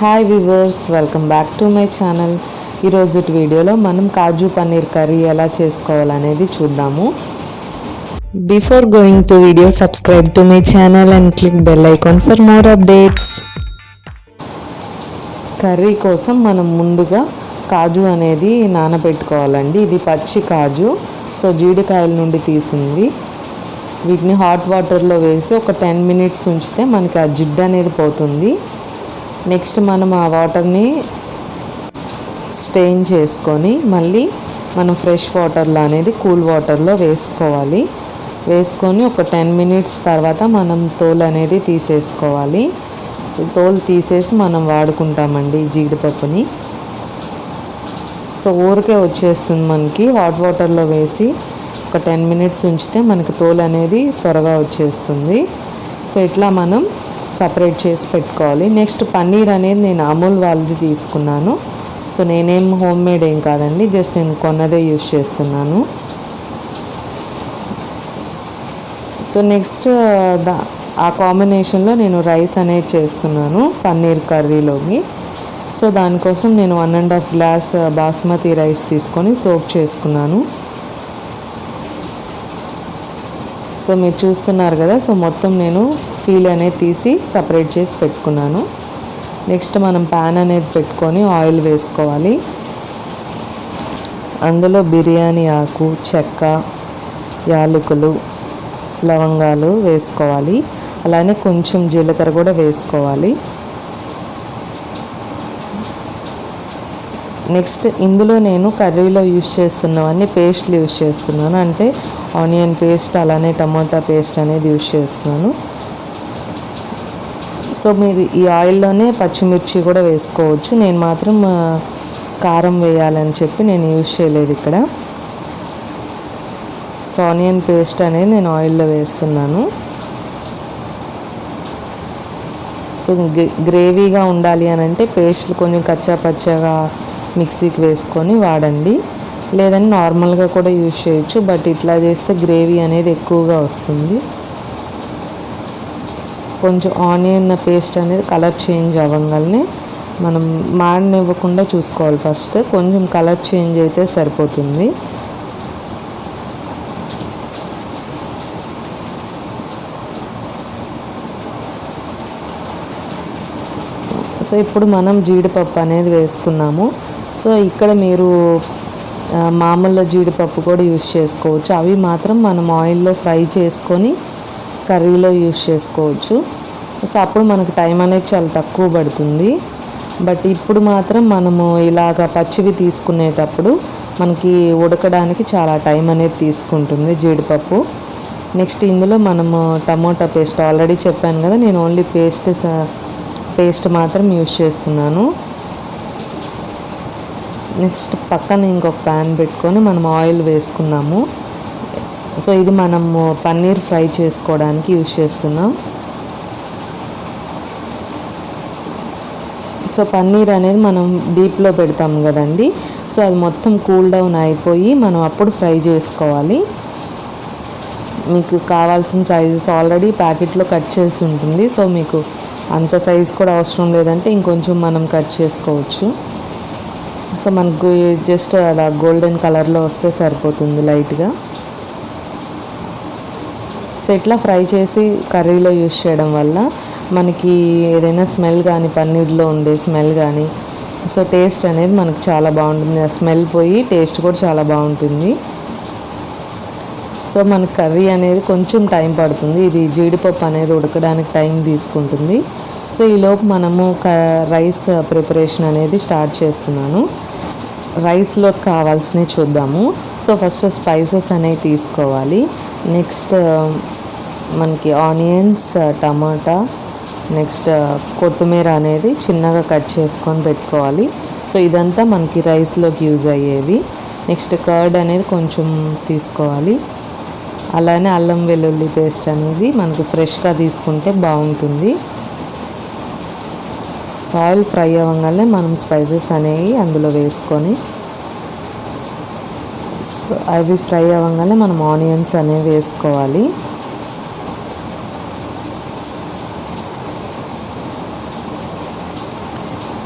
Hi viewers, welcome back to my channel. ఈరోజు వీడియోలో మనం కాజు పన్నీర్ కర్రీ ఎలా చేసుకోవాలనేది చూద్దాము. Before going to video, subscribe to my channel and click bell icon for more updates. Curry కోసం మనం ముందుగా కాజు అనేది నానబెట్టుకోవాలండి. ఇది పచ్చి కాజు, సో జీడికాయల నుండి తీసింది. వీటిని హాట్ వాటర్లో వేసి ఒక 10 minutes ఉంచితే మనకి ఆ జిడ్డు అనేది పోతుంది. నెక్స్ట్ మనం ఆ వాటర్ని స్టెయిన్ చేసుకొని మళ్ళీ మనం ఫ్రెష్ వాటర్లో అనేది కూల్ వాటర్లో వేసుకోవాలి. వేసుకొని ఒక 10 minutes తర్వాత మనం తోలు అనేది తీసేసుకోవాలి. సో తోలు తీసేసి మనం వాడుకుంటామండి జీడిపప్పుని. సో ఊరికే వచ్చేస్తుంది మనకి. హాట్ వాటర్లో వేసి ఒక 10 minutes ఉంచితే మనకి తోలు అనేది త్వరగా వచ్చేస్తుంది. సో ఇట్లా మనం సపరేట్ చేసి పెట్టుకోవాలి. నెక్స్ట్ పన్నీర్ అనేది నేను అమూల్ వాళ్ళది తీసుకున్నాను. సో నేనేం హోమ్ మేడ్ ఏం కాదండి, జస్ట్ నేను కొన్నదే యూజ్ చేస్తున్నాను. సో నెక్స్ట్ ఆ కాంబినేషన్లో నేను రైస్ అనేది చేస్తున్నాను పన్నీర్ కర్రీలోకి. సో దానికోసం నేను 1.5 glass బాస్మతి రైస్ తీసుకొని సోక్ చేసుకున్నాను. సో మీరు చూస్తున్నారు కదా, సో మొత్తం నేను పీల్ అనేది తీసి సపరేట్ చేసి పెట్టుకున్నాను. నెక్స్ట్ మనం ప్యాన్ అనేది పెట్టుకొని ఆయిల్ వేసుకోవాలి. అందులో బిర్యానీ ఆకు, చెక్క, యాలకులు, లవంగాలు వేసుకోవాలి. అలానే కొంచెం జీలకర్ర కూడా వేసుకోవాలి. నెక్స్ట్ ఇందులో నేను కర్రీలో యూజ్ చేస్తున్నవన్నీ పేస్ట్లు యూజ్ చేస్తున్నాను. అంటే ఆనియన్ పేస్ట్, అలానే టమాటా పేస్ట్ అనేది యూజ్ చేస్తున్నాను. సో మీరు ఈ ఆయిల్లోనే పచ్చిమిర్చి కూడా వేసుకోవచ్చు. నేను మాత్రం కారం వేయాలని చెప్పి నేను యూజ్ చేయలేదు ఇక్కడ. సో ఆనియన్ పేస్ట్ అనేది నేను ఆయిల్లో వేస్తున్నాను. సో గ్రేవీగా ఉండాలి అని అంటే పేస్ట్లు కొంచెం కచ్చా పచ్చగా మిక్సీకి వేసుకొని వాడండి. లేదని నార్మల్గా కూడా యూజ్ చేయొచ్చు, బట్ ఇట్లా చేస్తే గ్రేవీ అనేది ఎక్కువగా వస్తుంది. కొంచెం ఆనియన్ పేస్ట్ అనేది కలర్ చేంజ్ అవ్వగానే మనం మాడనివ్వకుండా చూసుకోవాలి. ఫస్ట్ కొంచెం కలర్ చేంజ్ అయితే సరిపోతుంది. సో ఇప్పుడు మనం జీడిపప్పు అనేది వేసుకున్నాము. సో ఇక్కడ మీరు మామూలు జీడిపప్పు కూడా యూజ్ చేసుకోవచ్చు. అవి మాత్రం మనం ఆయిల్లో ఫ్రై చేసుకొని కర్రీలో యూజ్ చేసుకోవచ్చు. సో అప్పుడు మనకు టైం అనేది చాలా తక్కువ పడుతుంది. బట్ ఇప్పుడు మాత్రం మనము ఇలాగ పచ్చివి తీసుకునేటప్పుడు మనకి ఉడకడానికి చాలా టైం అనేది తీసుకుంటుంది జీడిపప్పు. నెక్స్ట్ ఇందులో మనము టమోటా పేస్ట్ ఆల్రెడీ చెప్పాను కదా, నేను ఓన్లీ పేస్ట్ మాత్రం యూజ్ చేస్తున్నాను. నెక్స్ట్ పక్కన ఇంకొక ప్యాన్ పెట్టుకొని మనం ఆయిల్ వేసుకున్నాము. సో ఇది మనము పన్నీర్ ఫ్రై చేసుకోవడానికి యూజ్ చేస్తున్నాం. సో పన్నీర్ అనేది మనం డీప్లో పెడతాం కదండి, సో అది మొత్తం కూల్ డౌన్ అయిపోయి మనం అప్పుడు ఫ్రై చేసుకోవాలి. మీకు కావాల్సిన సైజెస్ ఆల్రెడీ ప్యాకెట్లో కట్ చేసి ఉంటుంది. సో మీకు అంత సైజ్ కూడా అవసరం లేదంటే ఇంకొంచెం మనం కట్ చేసుకోవచ్చు. సో మనకు జస్ట్ అలా గోల్డెన్ కలర్లో వస్తే సరిపోతుంది లైట్గా. సో ఇట్లా ఫ్రై చేసి కర్రీలో యూజ్ చేయడం వల్ల మనకి ఏదైనా స్మెల్ కానీ, పన్నీర్లో ఉండే స్మెల్ కానీ, సో టేస్ట్ అనేది మనకు చాలా బాగుంటుంది. ఆ స్మెల్ పోయి టేస్ట్ కూడా చాలా బాగుంటుంది. సో మనకి కర్రీ అనేది కొంచెం టైం పడుతుంది. ఇది జీడిపప్పు అనేది ఉడకడానికి టైం తీసుకుంటుంది. సో ఈలోపు మనము రైస్ ప్రిపరేషన్ అనేది స్టార్ట్ చేస్తున్నాను. రైస్లో కావాల్సినవి చూద్దాము. సో ఫస్ట్ స్పైసెస్ అనేవి తీసుకోవాలి. నెక్స్ట్ మనకి ఆనియన్స్, టమాటా, నెక్స్ట్ కొత్తిమీర అనేది చిన్నగా కట్ చేసుకొని పెట్టుకోవాలి. సో ఇదంతా మనకి రైస్లోకి యూజ్ అయ్యేవి. నెక్స్ట్ కర్డ్ అనేది కొంచెం తీసుకోవాలి. అలానే అల్లం వెల్లుల్లి పేస్ట్ అనేది మనకు ఫ్రెష్గా తీసుకుంటే బాగుంటుంది. సో ఆయిల్ ఫ్రై అవ్వగానే మనం స్పైసెస్ అనేవి అందులో వేసుకొని, సో అవి ఫ్రై అవ్వగానే మనం ఆనియన్స్ అనేవి వేసుకోవాలి.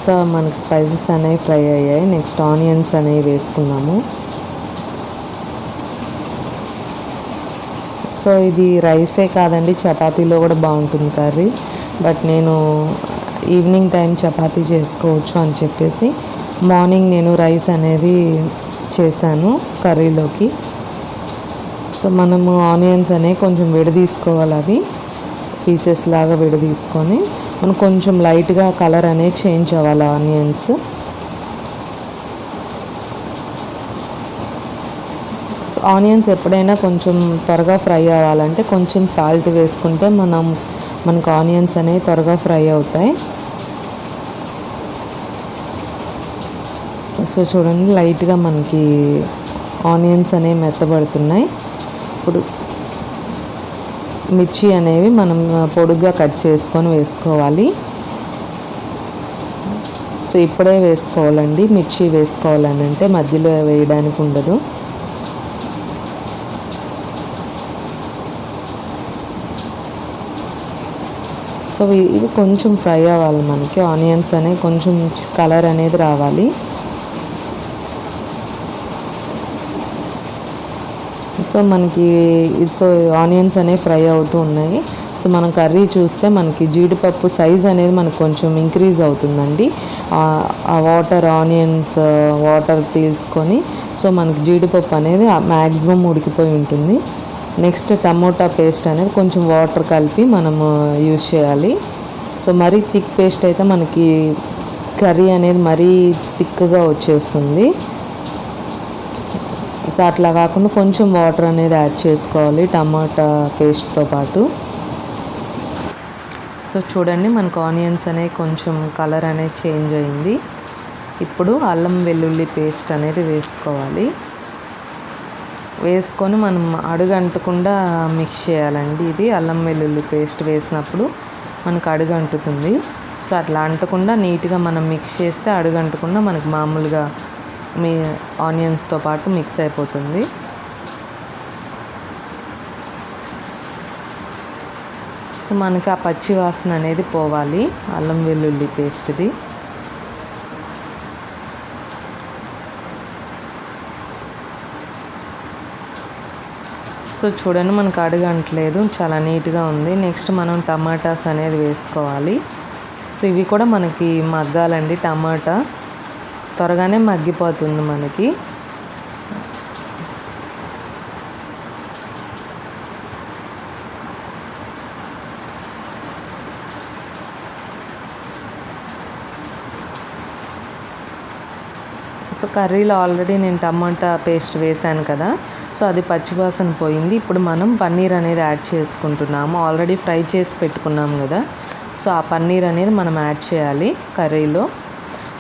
సో మనకి స్పైసెస్ అనేవి ఫ్రై అయ్యాయి. నెక్స్ట్ ఆనియన్స్ అనేవి వేసుకున్నాము. సో ఇది రైసే కాదండి, చపాతీలో కూడా బాగుంటుంది కర్రీ. బట్ నేను ఈవినింగ్ టైం చపాతీ చేసుకోవచ్చు అని చెప్పేసి మార్నింగ్ నేను రైస్ అనేది చేశాను కర్రీలోకి. సో మనము ఆనియన్స్ అనేవి కొంచెం విడదీసుకోవాలి, అవి పీసెస్ లాగా విడదీసుకొని మనం కొంచెం లైట్గా కలర్ అనేది చేంజ్ అవ్వాలి ఆనియన్స్. ఆనియన్స్ ఎప్పుడైనా కొంచెం త్వరగా ఫ్రై అవ్వాలంటే కొంచెం సాల్ట్ వేసుకుంటే మనకు ఆనియన్స్ అనేవి త్వరగా ఫ్రై అవుతాయి. సో చూడండి, లైట్గా మనకి ఆనియన్స్ అనేవి మెత్తబడుతున్నాయి. ఇప్పుడు మిర్చి అనేవి మనం పొడుగ్గా కట్ చేసుకొని వేసుకోవాలి. సో ఇప్పుడే వేసుకోవాలండి, మిర్చి వేసుకోవాలని అంటే మధ్యలో వేయడానికి ఉండదు. సో ఇవి కొంచెం ఫ్రై అవ్వాలి, మనకి ఆనియన్స్ అనేవి కొంచెం కలర్ అనేది రావాలి. సో మనకి సో ఆనియన్స్ అనేవి ఫ్రై అవుతూ ఉన్నాయి. సో మనం కర్రీ చూస్తే మనకి జీడిపప్పు సైజ్ అనేది మనకు కొంచెం ఇంక్రీజ్ అవుతుందండి. ఆ ఆనియన్స్ వాటర్ తీసుకొని సో మనకి జీడిపప్పు అనేది మ్యాక్సిమం ఉడికిపోయి ఉంటుంది. నెక్స్ట్ టమోటా పేస్ట్ అనేది కొంచెం వాటర్ కలిపి మనము యూజ్ చేయాలి. సో మరీ థిక్ పేస్ట్ అయితే మనకి కర్రీ అనేది మరీ థిక్గా వచ్చేస్తుంది. సో అట్లా కాకుండా కొంచెం వాటర్ అనేది యాడ్ చేసుకోవాలి టమాటా పేస్ట్తో పాటు. సో చూడండి, మనకు ఆనియన్స్ అనేవి కొంచెం కలర్ అనేది చేంజ్ అయింది. ఇప్పుడు అల్లం వెల్లుల్లి పేస్ట్ అనేది వేసుకోవాలి. వేసుకొని మనం అడుగంటకుండా మిక్స్ చేయాలండి. ఇది అల్లం వెల్లుల్లి పేస్ట్ వేసినప్పుడు మనకు అడుగంటుతుంది. సో అట్లా అంటకుండా నీట్గా మనం మిక్స్ చేస్తే అడుగంటకుండా మనకు మామూలుగా మీ ఆనియన్స్తో పాటు మిక్స్ అయిపోతుంది. సో మనకి ఆ పచ్చి వాసన అనేది పోవాలి అల్లం వెల్లుల్లి పేస్ట్ది. సో చూడండి, మనకు అడుగంటలేదు, చాలా నీట్గా ఉంది. నెక్స్ట్ మనం టమాటాస్ అనేది వేసుకోవాలి. సో ఇవి కూడా మనకి మగ్గాలండి. టమాటా త్వరగానే మగ్గిపోతుంది మనకి. సో కర్రీలో ఆల్రెడీ నేను టమాటా పేస్ట్ వేసాను కదా, సో అది పచ్చివాసన పోయింది. ఇప్పుడు మనం పన్నీర్ అనేది యాడ్ చేసుకుంటున్నాము. ఆల్రెడీ ఫ్రై చేసి పెట్టుకున్నాం కదా, సో ఆ పన్నీర్ అనేది మనం యాడ్ చేయాలి కర్రీలో.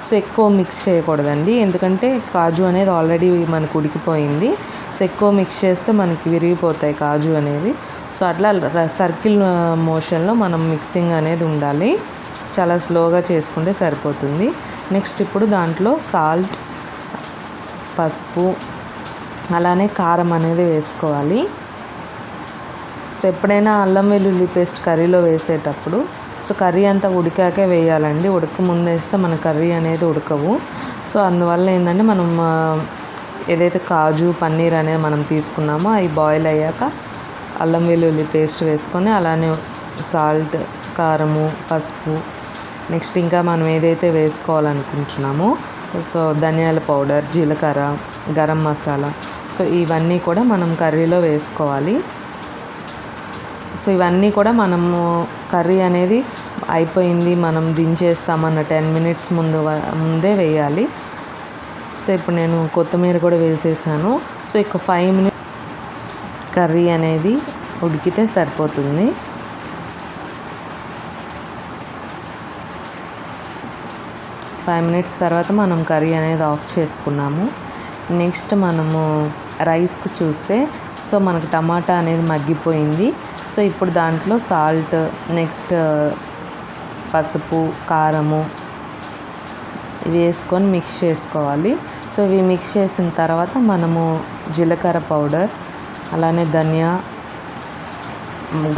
సో ఎక్కువ మిక్స్ చేయకూడదండి, ఎందుకంటే కాజు అనేది ఆల్రెడీ మనకు ఉడికిపోయింది. సో ఎక్కువ మిక్స్ చేస్తే మనకి విరిగిపోతాయి కాజు అనేది. సో అట్లా సర్కిల్ మోషన్లో మనం మిక్సింగ్ అనేది ఉండాలి. చాలా స్లోగా చేసుకుంటే సరిపోతుంది. నెక్స్ట్ ఇప్పుడు దాంట్లో సాల్ట్, పసుపు, అలానే కారం అనేది వేసుకోవాలి. సో ఎప్పుడైనా అల్లం వెల్లుల్లి పేస్ట్ కర్రీలో వేసేటప్పుడు సో కర్రీ అంతా ఉడికాకే వేయాలండి. ఉడక ముందు వేస్తే మన కర్రీ అనేది ఉడకవు. సో అందువల్ల ఏంటంటే మనం ఏదైతే కాజు పన్నీర్ అనేది మనం తీసుకున్నామో అవి బాయిల్ అయ్యాక అల్లం వెల్లుల్లి పేస్ట్ వేసుకొని అలానే సాల్ట్, కారము, పసుపు, నెక్స్ట్ ఇంకా మనం ఏదైతే వేసుకోవాలనుకుంటున్నామో సో ధనియాల పౌడర్, జీలకర్ర, గరం మసాలా, సో ఇవన్నీ కూడా మనం కర్రీలో వేసుకోవాలి. సో ఇవన్నీ కూడా మనము కర్రీ అనేది అయిపోయింది మనం దించేస్తామన్న 10 minutes ముందే వేయాలి. సో ఇప్పుడు నేను కొత్తిమీర కూడా వేసేసాను. సో ఇక 5 minutes కర్రీ అనేది ఉడికితే సరిపోతుంది. ఫైవ్ మినిట్స్ తర్వాత మనం కర్రీ అనేది ఆఫ్ చేసుకున్నాము. నెక్స్ట్ మనము రైస్కి చూస్తే సో మనకు టమాటా అనేది మగ్గిపోయింది. సో ఇప్పుడు దాంట్లో సాల్ట్, నెక్స్ట్ పసుపు, కారము ఇవి వేసుకొని మిక్స్ చేసుకోవాలి. సో ఇవి మిక్స్ చేసిన తర్వాత మనము జీలకర్ర పౌడర్, అలానే ధనియా,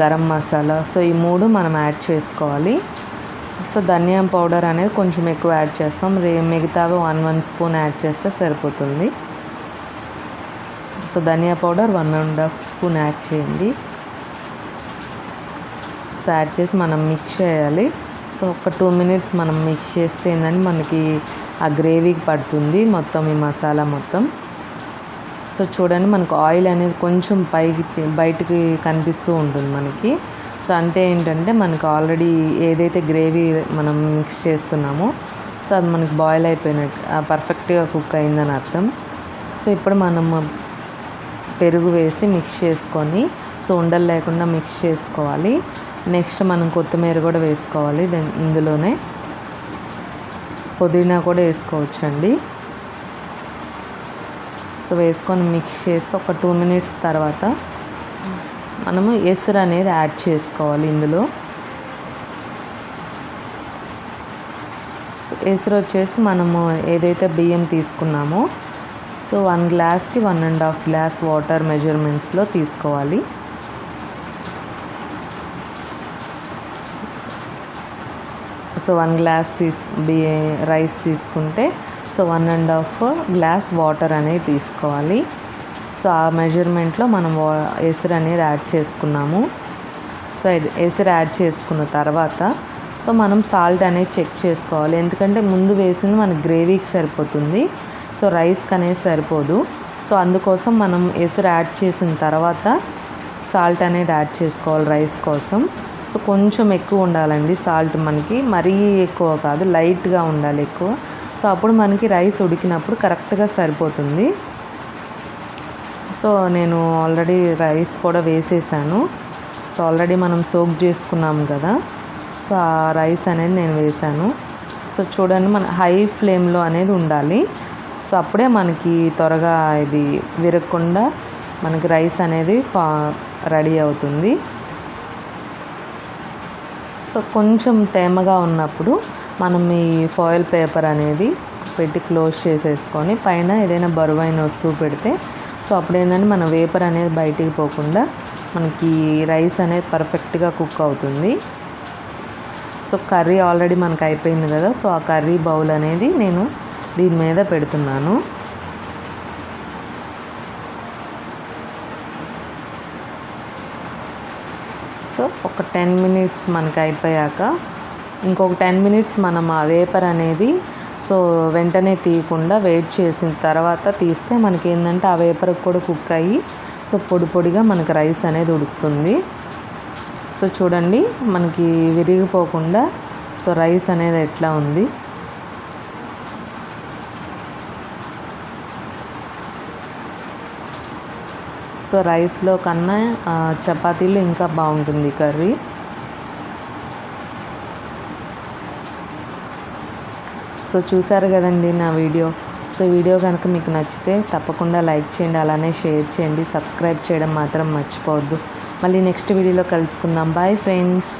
గరం మసాలా, సో ఈ 3 మనం యాడ్ చేసుకోవాలి. సో ధనియా పౌడర్ అనేది కొంచెం ఎక్కువ యాడ్ చేస్తాం, మిగతావి 1 స్పూన్ యాడ్ చేస్తే సరిపోతుంది. సో ధనియా పౌడర్ 1.5 స్పూన్ యాడ్ చేయండి. సో యాడ్ చేసి మనం మిక్స్ చేయాలి. సో ఒక 2 మినిట్స్ మనం మిక్స్ చేస్తే ఏంటంటే మనకి ఆ గ్రేవీకి పడుతుంది మొత్తం ఈ మసాలా మొత్తం. సో చూడండి మనకు ఆయిల్ అనేది కొంచెం బయటికి కనిపిస్తూ ఉంటుంది మనకి. సో అంటే ఏంటంటే మనకు ఆల్రెడీ ఏదైతే గ్రేవీ మనం మిక్స్ చేస్తున్నామో సో అది మనకి బాయిల్ అయిపోయినట్టు పర్ఫెక్ట్గా కుక్ అయిందని అర్థం. సో ఇప్పుడు మనం పెరుగు వేసి మిక్స్ చేసుకొని సో ఉండలు లేకుండా మిక్స్ చేసుకోవాలి. నెక్స్ట్ మనం కొత్తిమీర కూడా వేసుకోవాలి. ఇందులోనే పుదీనా కూడా వేసుకోవచ్చండి. సో వేసుకొని మిక్స్ చేసి ఒక 2 మినిట్స్ తర్వాత మనము ఎసరు అనేది యాడ్ చేసుకోవాలి ఇందులో. ఎసరు వచ్చేసి మనము ఏదైతే బియ్యం తీసుకున్నామో సో 1 గ్లాస్కి 1.5 గ్లాస్ వాటర్ మెజర్మెంట్స్లో తీసుకోవాలి. సో 1 గ్లాస్ రైస్ తీసుకుంటే సో 1.5 గ్లాస్ వాటర్ అనేది తీసుకోవాలి. సో ఆ మెజర్మెంట్లో మనం ఎసరు అనేది యాడ్ చేసుకున్నాము. సో ఎసరు యాడ్ చేసుకున్న తర్వాత సో మనం సాల్ట్ అనేది చెక్ చేసుకోవాలి. ఎందుకంటే ముందు వేసింది మనకి గ్రేవీకి సరిపోతుంది, సో రైస్కి అనేది సరిపోదు. సో అందుకోసం మనం ఎసరు యాడ్ చేసిన తర్వాత సాల్ట్ అనేది యాడ్ చేసుకోవాలి రైస్ కోసం. సో కొంచెం ఎక్కువ ఉండాలండి సాల్ట్, మనకి మరీ ఎక్కువ కాదు, లైట్గా ఉండాలి ఎక్కువ. సో అప్పుడు మనకి రైస్ ఉడికినప్పుడు కరెక్ట్గా సరిపోతుంది. సో నేను ఆల్రెడీ రైస్ కూడా వేసేసాను. సో ఆల్రెడీ మనం సోక్ చేసుకున్నాం కదా, సో ఆ రైస్ అనేది నేను వేసాను. సో చూడండి మన హై ఫ్లేమ్లో అనేది ఉండాలి. సో అప్పుడే మనకి త్వరగా ఇది విరగకుండా మనకి రైస్ అనేది రెడీ అవుతుంది. సో కొంచెం తేమగా ఉన్నప్పుడు మనం ఈ ఫాయిల్ పేపర్ అనేది పెట్టి క్లోజ్ చేసేసుకొని పైన ఏదైనా బరువైన వస్తువు పెడితే సో అప్పుడు ఏంటంటే మన వేపర్ అనేది బయటికి పోకుండా మనకి రైస్ అనేది పర్ఫెక్ట్గా కుక్ అవుతుంది. సో కర్రీ ఆల్రెడీ మనకు అయిపోయింది కదా, సో ఆ కర్రీ బౌల్ అనేది నేను దీని మీద పెడుతున్నాను. సో ఒక 10 మినిట్స్ మనకు అయిపోయాక ఇంకొక 10 మినిట్స్ మనం ఆ వేపర్ అనేది సో వెంటనే తీయకుండా వెయిట్ చేసిన తర్వాత తీస్తే మనకి ఏంటంటే ఆ వేపర్ కూడా కుక్ అయ్యి సో పొడి పొడిగా మనకి రైస్ అనేది ఉడుకుతుంది. సో చూడండి మనకి విరిగిపోకుండా సో రైస్ అనేది ఎట్లా ఉంది. సో రైస్లో కన్నా చపాతీలు ఇంకా బాగుంటుంది కర్రీ. సో చూసారు కదండి నా వీడియో. సో వీడియో కనుక మీకు నచ్చితే తప్పకుండా లైక్ చేయండి, అలానే షేర్ చేయండి, సబ్స్క్రైబ్ చేయడం మాత్రం మర్చిపోవద్దు. మళ్ళీ నెక్స్ట్ వీడియోలో కలుసుకుందాం. Bye friends.